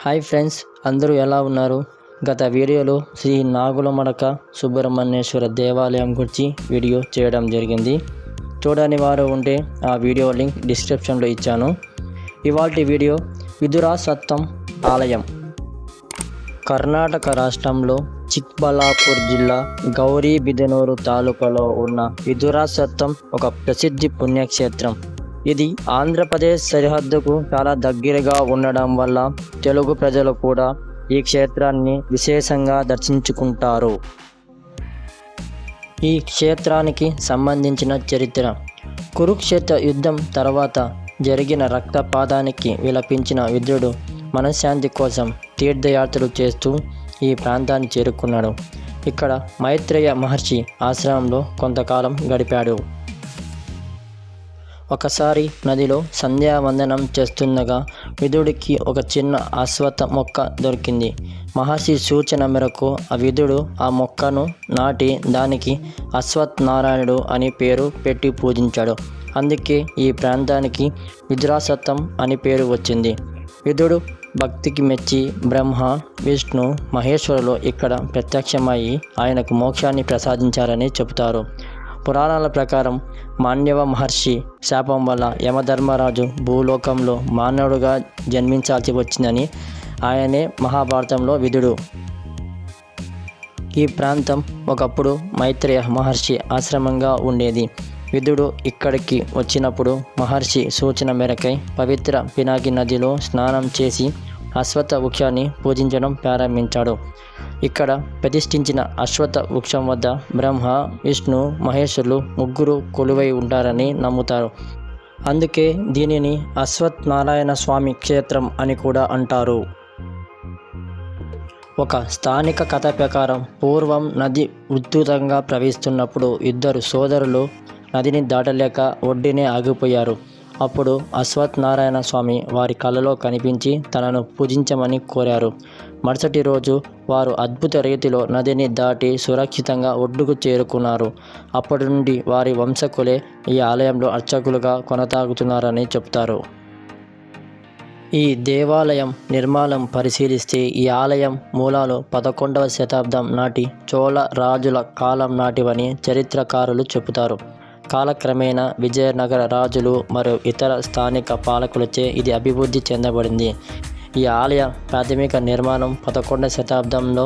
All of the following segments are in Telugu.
హాయ్ ఫ్రెండ్స్, అందరూ ఎలా ఉన్నారు? గత వీడియోలో శ్రీ నాగులమడక సుబ్రహ్మణ్యేశ్వర దేవాలయం గురించి వీడియో చేయడం జరిగింది. చూడని వారు ఉంటే ఆ వీడియో లింక్ డిస్క్రిప్షన్లో ఇచ్చాను. ఇవాల్టి వీడియో విదురాసత్తం ఆలయం. కర్ణాటక రాష్ట్రంలో చిక్బళ్ళాపూర్ జిల్లా గౌరీబిదనూరు తాలూకాలో ఉన్న విదురాసత్తం ఒక ప్రసిద్ధి పుణ్యక్షేత్రం. ఇది ఆంధ్రప్రదేశ్ సరిహద్దుకు చాలా దగ్గరగా ఉండడం వల్ల తెలుగు ప్రజలు కూడా ఈ క్షేత్రాన్ని విశేషంగా దర్శించుకుంటారు. ఈ క్షేత్రానికి సంబంధించిన చరిత్ర: కురుక్షేత్ర యుద్ధం తర్వాత జరిగిన రక్తపాతానికి విలపించిన విదురుడు మనశ్శాంతి కోసం తీర్థయాత్రలు చేస్తూ ఈ ప్రాంతాన్ని చేరుకున్నాడు. ఇక్కడ మైత్రేయ మహర్షి ఆశ్రమంలో కొంతకాలం గడిపాడు. ఒకసారి నదిలో సంధ్యావందనం చేస్తుండగా విదురుడికి ఒక చిన్న అశ్వత్థ మొక్క దొరికింది. మహర్షి సూచన మేరకు ఆ విదురుడు ఆ మొక్కను నాటి దానికి అశ్వత్థనారాయణుడు అని పేరు పెట్టి పూజించాడు. అందుకే ఈ ప్రాంతానికి విదురాసత్తం అని పేరు వచ్చింది. విదురుడు భక్తికి మెచ్చి బ్రహ్మ, విష్ణు, మహేశ్వరులు ఇక్కడ ప్రత్యక్షమయ్యి ఆయనకు మోక్షాన్ని ప్రసాదించారని చెబుతారు. పురాణాల ప్రకారం మాండవ మహర్షి శాపం వల్ల యమధర్మరాజు భూలోకంలో మానవుడుగా జన్మించాల్సి వచ్చిందని ఆయనే మహాభారతంలో విదురుడు. ఈ ప్రాంతం ఒకప్పుడు మైత్రేయ మహర్షి ఆశ్రమంగా ఉండేది. విదురుడు ఇక్కడికి వచ్చినప్పుడు మహర్షి సూచన మేరకై పవిత్ర పినాకి నదిలో స్నానం చేసి అశ్వత్థ వృక్షాన్ని పూజించడం ప్రారంభించాడు. ఇక్కడ ప్రతిష్ఠించిన అశ్వత్థ వృక్షం వద్ద బ్రహ్మ, విష్ణు, మహేశ్వరులు ముగ్గురు కొలువై ఉంటారని నమ్ముతారు. అందుకే దీనిని అశ్వత్థనారాయణ స్వామి క్షేత్రం అని కూడా అంటారు. ఒక స్థానిక కథ ప్రకారం పూర్వం నది ఉధృతంగా ప్రవహిస్తున్నప్పుడు ఇద్దరు సోదరులు నదిని దాటలేక ఒడ్డునే ఆగిపోయారు. అప్పుడు అశ్వత్థనారాయణ స్వామి వారి కలలో కనిపించి తనను పూజించమని కోరారు. మరుసటి రోజు వారు అద్భుత రీతిలో నదిని దాటి సురక్షితంగా ఒడ్డుకు చేరుకున్నారు. అప్పటి నుండి వారి వంశకులే ఈ ఆలయంలో అర్చకులుగా కొనసాగుతున్నారని చెప్తారు. ఈ దేవాలయం నిర్మాణం పరిశీలిస్తే ఈ ఆలయం మూలాలు 11వ శతాబ్దం నాటి చోళ రాజుల కాలం నాటివని చరిత్రకారులు చెబుతారు. కాలక్రమేణా విజయనగర రాజులు మరియు ఇతర స్థానిక పాలకులచే ఇది అభివృద్ధి చెందబడింది. ఈ ఆలయ ప్రాథమిక నిర్మాణం 11వ శతాబ్దంలో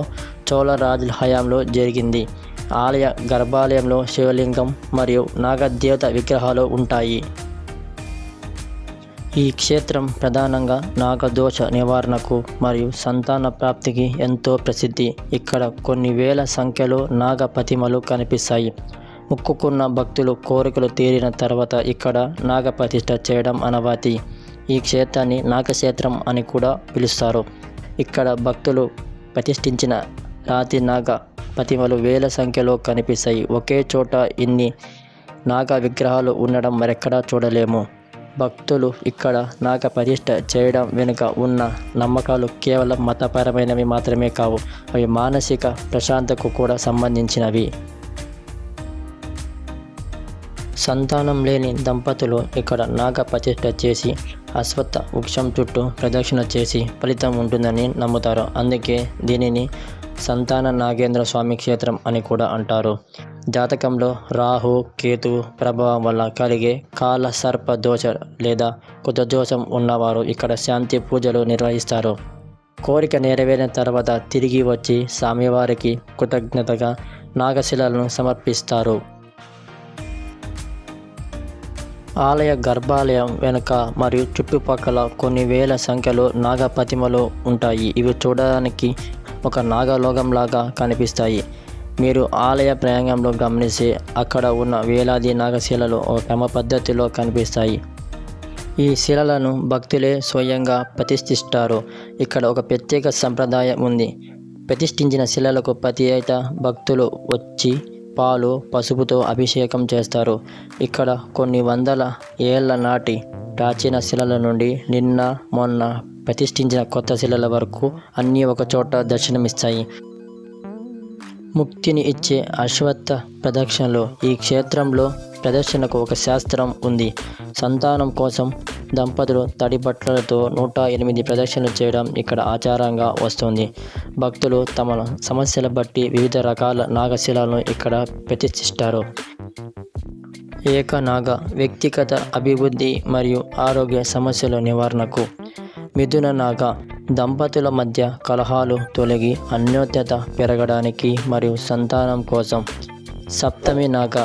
చోళ రాజుల హయాంలో జరిగింది. ఆలయ గర్భాలయంలో శివలింగం మరియు నాగదేవత విగ్రహాలు ఉంటాయి. ఈ క్షేత్రం ప్రధానంగా నాగదోష నివారణకు మరియు సంతాన ప్రాప్తికి ఎంతో ప్రసిద్ధి. ఇక్కడ కొన్ని వేల సంఖ్యలో నాగ ప్రతిమలు కనిపిస్తాయి. మొక్కుకున్న భక్తులు కోరికలు తీరిన తర్వాత ఇక్కడ నాగప్రతిష్ఠ చేయడం అనవాతి. ఈ క్షేత్రాన్ని నాగక్షేత్రం అని కూడా పిలుస్తారు. ఇక్కడ భక్తులు ప్రతిష్ఠించిన రాతి నాగ ప్రతిమలు వేల సంఖ్యలో కనిపిస్తాయి. ఒకే చోట ఇన్ని నాగ విగ్రహాలు ఉండడం మరెక్కడా చూడలేము. భక్తులు ఇక్కడ నాగ ప్రతిష్ఠ చేయడం వెనుక ఉన్న నమ్మకాలు కేవలం మతపరమైనవి మాత్రమే కావు, అవి మానసిక ప్రశాంతతకు కూడా సంబంధించినవి. సంతానం లేని దంపతులు ఇక్కడ నాగ ప్రతిష్ఠ చేసి అశ్వత్థ వృక్షం చుట్టూ ప్రదక్షిణ చేసి ఫలితం ఉంటుందని నమ్ముతారు. అందుకే దీనిని సంతాన నాగేంద్ర స్వామి క్షేత్రం అని కూడా అంటారు. జాతకంలో రాహు, కేతు ప్రభావం వల్ల కలిగే కాల సర్ప దోష లేదా కుతదోషం ఉన్నవారు ఇక్కడ శాంతి పూజలు నిర్వహిస్తారు. కోరిక నెరవేరిన తర్వాత తిరిగి వచ్చి స్వామివారికి కృతజ్ఞతగా నాగశిలను సమర్పిస్తారు. ఆలయ గర్భాలయం వెనుక మరియు చుట్టుపక్కల కొన్ని వేల సంఖ్యలో నాగ ప్రతిమలు ఉంటాయి. ఇవి చూడడానికి ఒక నాగలోకంలాగా కనిపిస్తాయి. మీరు ఆలయ ప్రయాణంలో గమనిస్తే అక్కడ ఉన్న వేలాది నాగశిలలు ఒక క్రమ పద్ధతిలో కనిపిస్తాయి. ఈ శిలలను భక్తులే స్వయంగా ప్రతిష్ఠిస్తారు. ఇక్కడ ఒక ప్రత్యేక సంప్రదాయం ఉంది. ప్రతిష్ఠించిన శిలలకు ప్రతి ఏటా భక్తులు వచ్చి పాలు, పసుపుతో అభిషేకం చేస్తారు. ఇక్కడ కొన్ని వందల ఏళ్ల నాటి ప్రాచీన శిలల నుండి నిన్న మొన్న ప్రతిష్ఠించిన కొత్త శిలల వరకు అన్నీ ఒకచోట దర్శనమిస్తాయి. ముక్తిని ఇచ్చే అశ్వత్థ ప్రదక్షిణలో ఈ క్షేత్రంలో ప్రదర్శనకు ఒక శాస్త్రం ఉంది. సంతానం కోసం దంపతులు తడి బట్టలతో 108 ప్రదక్షిణలు చేయడం ఇక్కడ ఆచారంగా వస్తుంది. భక్తులు తమ సమస్యల బట్టి వివిధ రకాల నాగశిలను ఇక్కడ ప్రతిష్ఠిస్తారు. ఏకనాగ వ్యక్తిగత అభివృద్ధి మరియు ఆరోగ్య సమస్యల నివారణకు. మిథున నాగ దంపతుల మధ్య కలహాలు తొలగి అన్యోన్యత పెరగడానికి మరియు సంతానం కోసం. సప్తమి నాగ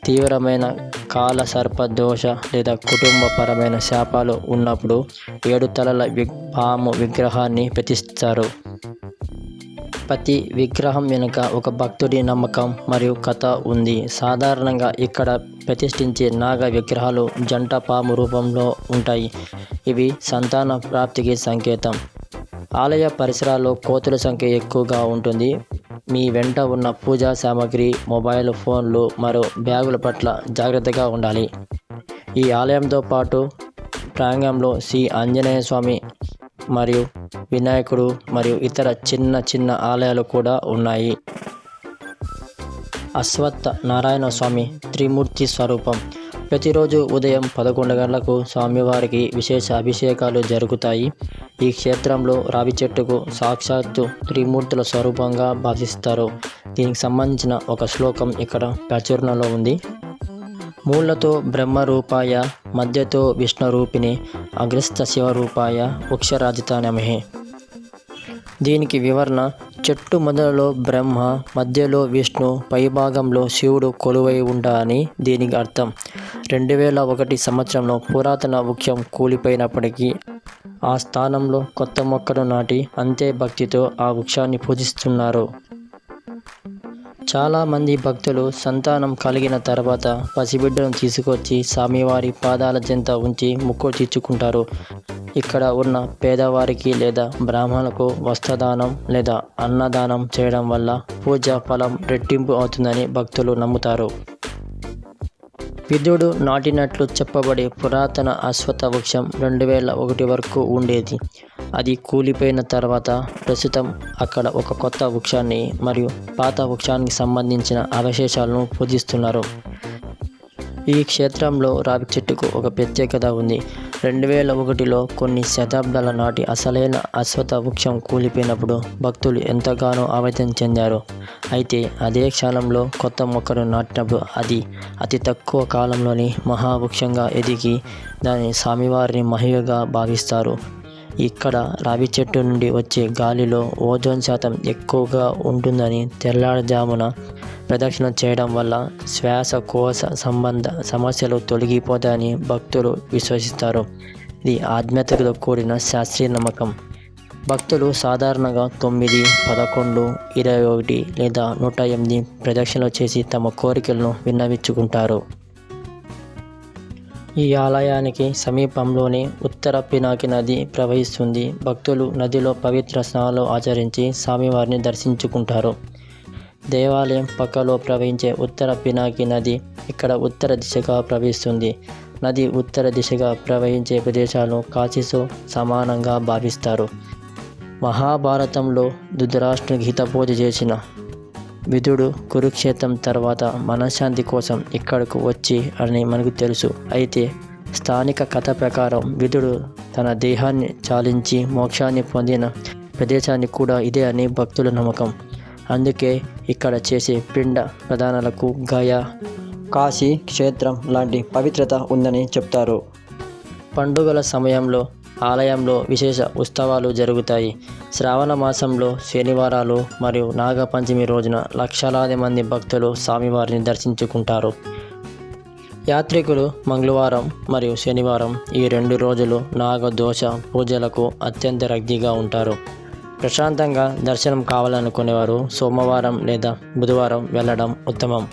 తీవ్రమైన కాల సర్ప దోష లేదా కుటుంబపరమైన శాపాలు ఉన్నప్పుడు 7 తలల పాము విగ్రహాన్ని ప్రతిష్ఠిస్తారు. ప్రతి విగ్రహం వెనుక ఒక భక్తుడి నమ్మకం మరియు కథ ఉంది. సాధారణంగా ఇక్కడ ప్రతిష్ఠించే నాగ విగ్రహాలు జంట పాము రూపంలో ఉంటాయి. ఇవి సంతాన ప్రాప్తికి సంకేతం. ఆలయ పరిసరాల్లో కోతుల సంఖ్య ఎక్కువగా ఉంటుంది. మీ వెంట ఉన్న పూజా సామాగ్రి, మొబైల్ ఫోన్లు మరియు బ్యాగుల పట్ల జాగ్రత్తగా ఉండాలి. ఈ ఆలయంతో పాటు ప్రాంగణంలో శ్రీ ఆంజనేయ స్వామి మరియు వినాయకుడు మరియు ఇతర చిన్న ఆలయాలు కూడా ఉన్నాయి. అశ్వత్థ నారాయణ స్వామి త్రిమూర్తి స్వరూపం. ప్రతిరోజు ఉదయం 11 గంటలకు స్వామివారికి విశేష అభిషేకాలు జరుగుతాయి. ఈ క్షేత్రంలో రావి చెట్టుకు సాక్షాత్తు త్రిమూర్తుల స్వరూపంగా భావిస్తారు. దీనికి సంబంధించిన ఒక శ్లోకం ఇక్కడ ప్రచురణలో ఉంది. మూలతో బ్రహ్మరూపాయ, మధ్యతో విష్ణురూపిణి, అగ్రస్థ శివరూపాయ, వృక్షరాజితానమహే. దీనికి వివరణ: చెట్టు మొదలలో బ్రహ్మ, మధ్యలో విష్ణు, పైభాగంలో శివుడు కొలువై ఉంటారని దీనికి అర్థం. 2001 సంవత్సరంలో పురాతన వృక్షం కూలిపోయినప్పటికీ ఆ స్థానంలో కొత్త మొక్కను నాటి అంతే భక్తితో ఆ వృక్షాన్ని పూజిస్తున్నారు. చాలామంది భక్తులు సంతానం కలిగిన తర్వాత పసిబిడ్డను తీసుకొచ్చి స్వామివారి పాదాల చెంత ఉంచి మొక్కు తీర్చుకుంటారు. ఇక్కడ ఉన్న పేదవారికి లేదా బ్రాహ్మణులకు వస్త్రదానం లేదా అన్నదానం చేయడం వల్ల పూజ ఫలం రెట్టింపు అవుతుందని భక్తులు నమ్ముతారు. విదురుడు నాటినట్లు చెప్పబడే పురాతన అశ్వత్థ వృక్షం 2001 వరకు ఉండేది. అది కూలిపోయిన తర్వాత ప్రస్తుతం అక్కడ ఒక కొత్త వృక్షాన్ని మరియు పాత వృక్షానికి సంబంధించిన అవశేషాలను పూజిస్తున్నారు. ఈ క్షేత్రంలో రావి చెట్టుకు ఒక ప్రత్యేకత ఉంది. 2001లో కొన్ని శతాబ్దాల నాటి అసలైన అశ్వత్థ వృక్షం కూలిపోయినప్పుడు భక్తులు ఎంతగానో ఆవేదన చెందారు. అయితే అదే క్షణంలో కొత్త మొక్కను నాటినప్పుడు అది అతి తక్కువ కాలంలోని మహావృక్షంగా ఎదిగి దాని స్వామివారిని మహిమగా భావిస్తారు. ఇక్కడ రావి చెట్టు నుండి వచ్చే గాలిలో ఓజోన్ శాతం ఎక్కువగా ఉంటుందని, తెల్లారుజామున ప్రదక్షిణ చేయడం వల్ల శ్వాసకోశ సంబంధ సమస్యలు తొలగిపోతాయని భక్తులు విశ్వసిస్తారు. ఇది ఆధ్యాత్మికతో కూడిన శాస్త్రీయ నమ్మకం. భక్తులు సాధారణంగా 9, 11, 21 లేదా 108 ప్రదక్షిణలు చేసి తమ కోరికలను విన్నవించుకుంటారు. ఈ ఆలయానికి సమీపంలోనే ఉత్తర పినాకి నది ప్రవహిస్తుంది. భక్తులు నదిలో పవిత్ర స్నానాలు ఆచరించి స్వామివారిని దర్శించుకుంటారు. దేవాలయం పక్కలో ప్రవహించే ఉత్తర పినాకి నది ఇక్కడ ఉత్తర దిశగా ప్రవహిస్తుంది. నది ఉత్తర దిశగా ప్రవహించే ప్రదేశాలను కాశీతో సమానంగా భావిస్తారు. మహాభారతంలో ధృతరాష్ట్రునికి హితబోధ చేసిన విదురుడు కురుక్షేత్రం తర్వాత మనశ్శాంతి కోసం ఇక్కడకు వచ్చి అని మనకు తెలుసు. అయితే స్థానిక కథ ప్రకారం విదురుడు తన దేహాన్ని చాలించి మోక్షాన్ని పొందిన ప్రదేశాన్ని కూడా ఇదే అని భక్తుల నమ్మకం. అందుకే ఇక్కడ చేసే పిండ ప్రదానాలకు గయా, కాశీ క్షేత్రం లాంటి పవిత్రత ఉందని చెప్తారు. పండుగల సమయంలో ఆలయంలో విశేష ఉత్సవాలు జరుగుతాయి. శ్రావణ మాసంలో శనివారాలు మరియు నాగపంచమి రోజున లక్షలాది మంది భక్తులు స్వామివారిని దర్శించుకుంటారు. యాత్రికులు మంగళవారం మరియు శనివారం ఈ 2 రోజులు నాగదోష పూజలకు అత్యంత రద్దీగా ఉంటారు. ప్రశాంతంగా దర్శనం కావాలనుకునేవారు సోమవారం లేదా బుధవారం వెళ్ళడం ఉత్తమం.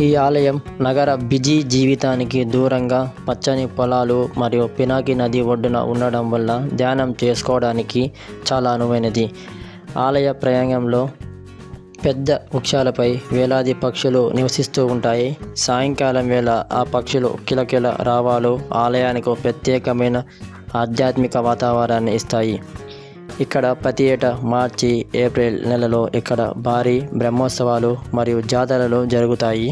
ఈ ఆలయం నగర బిజీ జీవితానికి దూరంగా పచ్చని పొలాలు మరియు పినాకి నది ఒడ్డున ఉండడం వల్ల ధ్యానం చేసుకోవడానికి చాలా అనువైనది. ఆలయ ప్రాంగణంలో పెద్ద వృక్షాలపై వేలాది పక్షులు నివసిస్తూ ఉంటాయి. సాయంకాలం వేళ ఆ పక్షులు కిలకిల రావాలు ఆలయానికి ప్రత్యేకమైన ఆధ్యాత్మిక వాతావరణాన్ని ఇస్తాయి. ఇక్కడ ప్రతి ఏటా మార్చి, ఏప్రిల్ నెలలో ఇక్కడ భారీ బ్రహ్మోత్సవాలు మరియు జాతరలు జరుగుతాయి.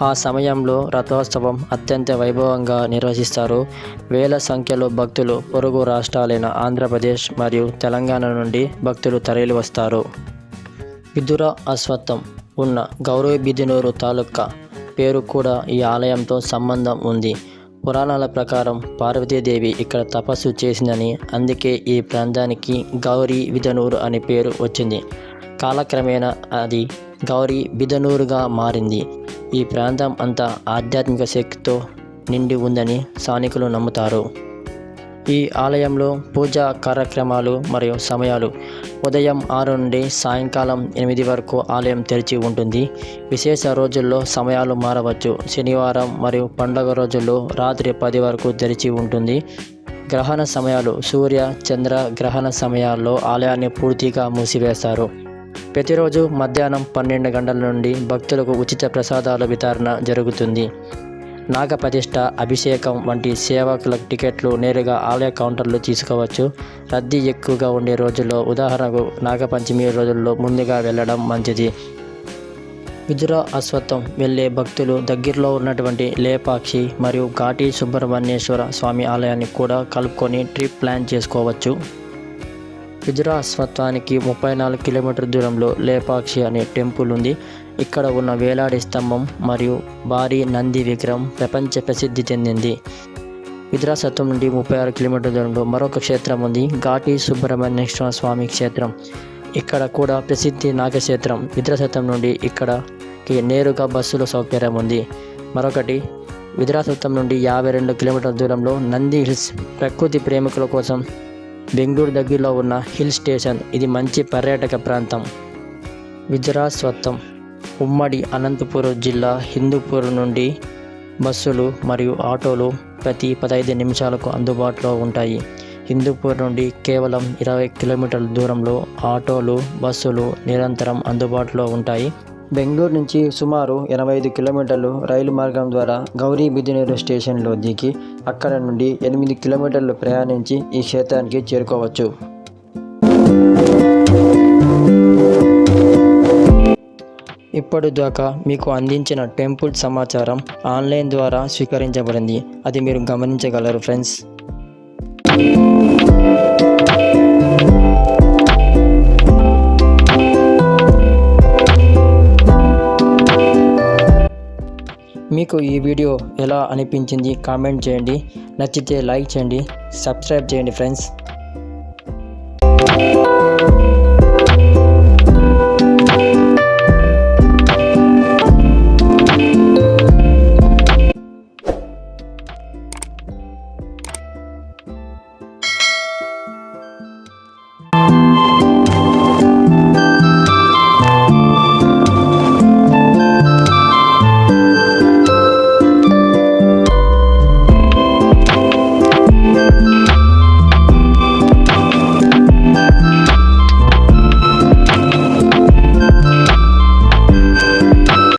ఆ సమయంలో రథోత్సవం అత్యంత వైభవంగా నిర్వహిస్తారు. వేల సంఖ్యలో భక్తులు పొరుగు రాష్ట్రాలైన ఆంధ్రప్రదేశ్ మరియు తెలంగాణ నుండి భక్తులు తరలి వస్తారు. విదుర అశ్వత్థం ఉన్న గౌరీబిదనూరు తాలూకా పేరు కూడా ఈ ఆలయంతో సంబంధం ఉంది. పురాణాల ప్రకారం పార్వతీదేవి ఇక్కడ తపస్సు చేసిందని, అందుకే ఈ ప్రాంతానికి గౌరీబిదనూరు అనే పేరు వచ్చింది. కాలక్రమేణా అది గౌరీబిదనూరుగా మారింది. ఈ ప్రాంతం అంతా ఆధ్యాత్మిక శక్తితో నిండి ఉందని స్థానికులు నమ్ముతారు. ఈ ఆలయంలో పూజా కార్యక్రమాలు మరియు సమయాలు: ఉదయం 6 నుండి సాయంకాలం 8 వరకు ఆలయం తెరిచి ఉంటుంది. విశేష రోజుల్లో సమయాలు మారవచ్చు. శనివారం మరియు పండుగ రోజుల్లో రాత్రి 10 వరకు తెరిచి ఉంటుంది. గ్రహణ సమయాలు: సూర్య చంద్ర గ్రహణ సమయాల్లో ఆలయాన్ని పూర్తిగా మూసివేస్తారు. ప్రతిరోజు మధ్యాహ్నం 12 గంటల నుండి భక్తులకు ఉచిత ప్రసాదాల వితరణ జరుగుతుంది. నాగప్రతిష్ఠ, అభిషేకం వంటి సేవకుల టికెట్లు నేరుగా ఆలయ కౌంటర్లో తీసుకోవచ్చు. రద్దీ ఎక్కువగా ఉండే రోజుల్లో, ఉదాహరణకు నాగపంచమి రోజుల్లో ముందుగా వెళ్ళడం మంచిది. విదుర అశ్వత్థం వెళ్ళే భక్తులు దగ్గరలో ఉన్నటువంటి లేపాక్షి మరియు ఘాటి సుబ్రహ్మణ్యేశ్వర స్వామి ఆలయాన్ని కూడా కలుపుకొని ట్రిప్ ప్లాన్ చేసుకోవచ్చు. విదుర అశ్వత్థానికి 34 కిలోమీటర్ దూరంలో లేపాక్షి అనే టెంపుల్ ఉంది. ఇక్కడ ఉన్న వేలాడి స్తంభం మరియు భారీ నంది విగ్రహం ప్రపంచ ప్రసిద్ధి చెందింది. విదురాశ్వత్థం నుండి 36 కిలోమీటర్ల దూరంలో మరొక క్షేత్రం ఉంది, ఘాటి సుబ్రహ్మణ్యేశ్వర స్వామి క్షేత్రం. ఇక్కడ కూడా ప్రసిద్ధి నాగక్షేత్రం. విదురాశ్వత్థం నుండి ఇక్కడకి నేరుగా బస్సుల సౌకర్యం ఉంది. మరొకటి విదురాశ్వత్థం నుండి 52 కిలోమీటర్ల దూరంలో నంది హిల్స్, ప్రకృతి ప్రేమికుల కోసం బెంగళూరు దగ్గరలో ఉన్న హిల్ స్టేషన్. ఇది మంచి పర్యాటక ప్రాంతం. విదురాశ్వత్థం ఉమ్మడి అనంతపురం జిల్లా హిందూపూర్ నుండి బస్సులు మరియు ఆటోలు ప్రతి 15 నిమిషాలకు అందుబాటులో ఉంటాయి. హిందూపూర్ నుండి కేవలం 20 కిలోమీటర్ల దూరంలో ఆటోలు, బస్సులు నిరంతరం అందుబాటులో ఉంటాయి. బెంగళూరు నుంచి సుమారు 85 కిలోమీటర్లు రైలు మార్గం ద్వారా గౌరీబిదనూరు స్టేషన్లో దిగి అక్కడ నుండి 8 కిలోమీటర్లు ప్రయాణించి ఈ క్షేత్రానికి చేరుకోవచ్చు. ఇప్పటిదాకా మీకు అందించిన టెంపుల్ సమాచారం ఆన్లైన్ ద్వారా స్వీకరించబడింది. అది మీరు గమనించగలరు ఫ్రెండ్స్. మీకు ఈ వీడియో ఎలా అనిపించింది కామెంట్ చేయండి. నచ్చితే లైక్ చేయండి, సబ్స్క్రైబ్ చేయండి ఫ్రెండ్స్.